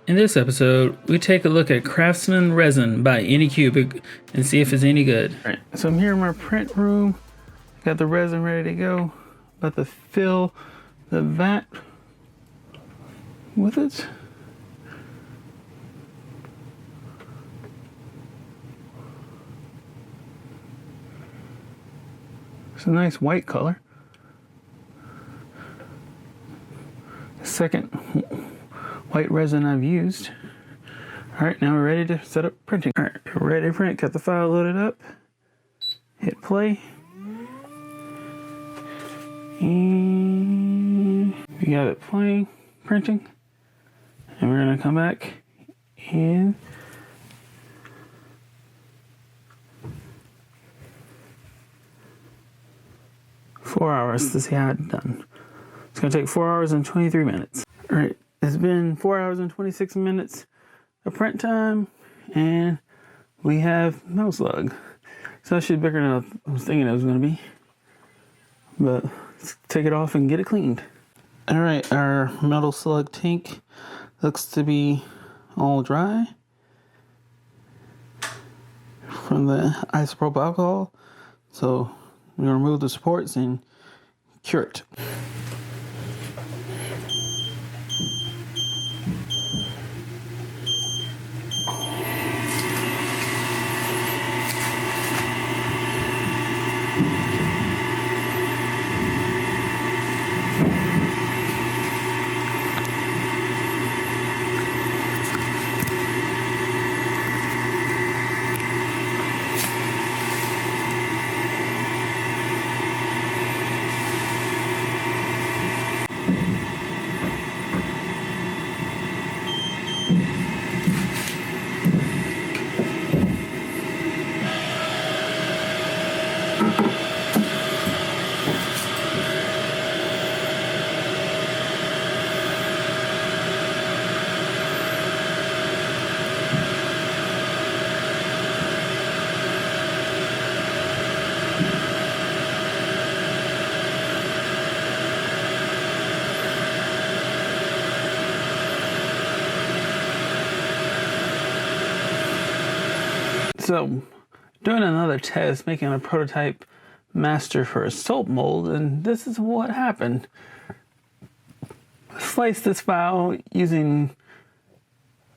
In this episode, we take a look at Craftsmen Resin by Anycubic and see if it's any good. Alright, so I'm here in my print room. Got the resin ready to go. About to fill the vat with it. It's a nice white color. Second white resin I've used. Alright, now we're ready to set up printing. Alright, we're ready to print. Got the file loaded up. Hit play. And we got it playing, printing. And we're going to come back and four hours to see how it's done. It's going to take 4 hours and 23 minutes. Alright, it's been 4 hours and 26 minutes of print time, and we have metal slug. It's actually bigger than I was thinking it was going to be. But let's take it off and get it cleaned. Alright, our metal slug tank looks to be all dry from the isopropyl alcohol. So we're going to remove the supports and cure it. So, doing another test, making a prototype master for a soap mold, and this is what happened. Sliced this file using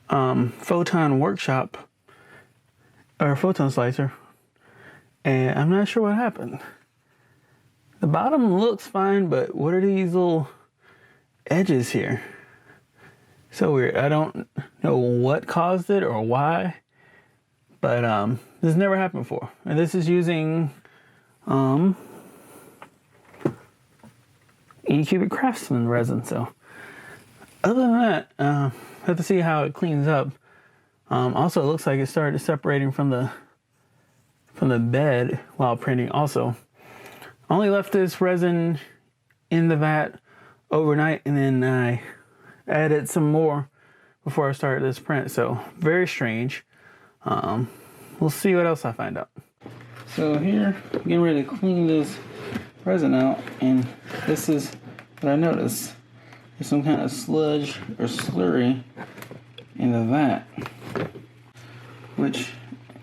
Photon Workshop, or Photon Slicer, and I'm not sure what happened. The bottom looks fine, but what are these little edges here? So weird. I don't know what caused it or why. But this has never happened before. And this is using Anycubic Craftsmen Resin. So other than that, have to see how it cleans up. Also, it looks like it started separating from the bed while printing. Also, I only left this resin in the vat overnight, and then I added some more before I started this print. So very strange. We'll see what else I find out. So here, getting ready to clean this resin out, and this is what I noticed. There's some kind of sludge or slurry in the vat, which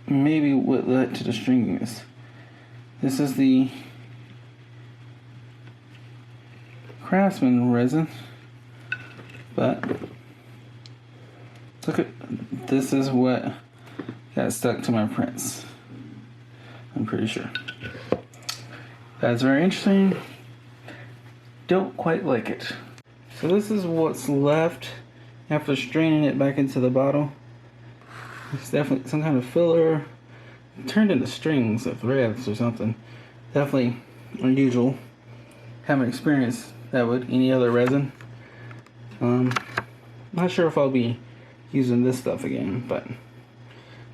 maybe what led to the stringiness. This is the Craftsman resin, but look at this is what got stuck to my prints. I'm pretty sure. That's very interesting. Don't quite like it. So this is what's left after straining it back into the bottle. It's definitely some kind of filler. It turned into strings of threads or something. Definitely unusual. Haven't experienced that with any other resin. Not sure if I'll be using this stuff again, but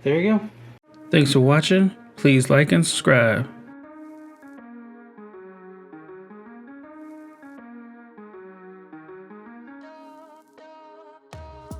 there you go. Thanks for watching. Please like and subscribe.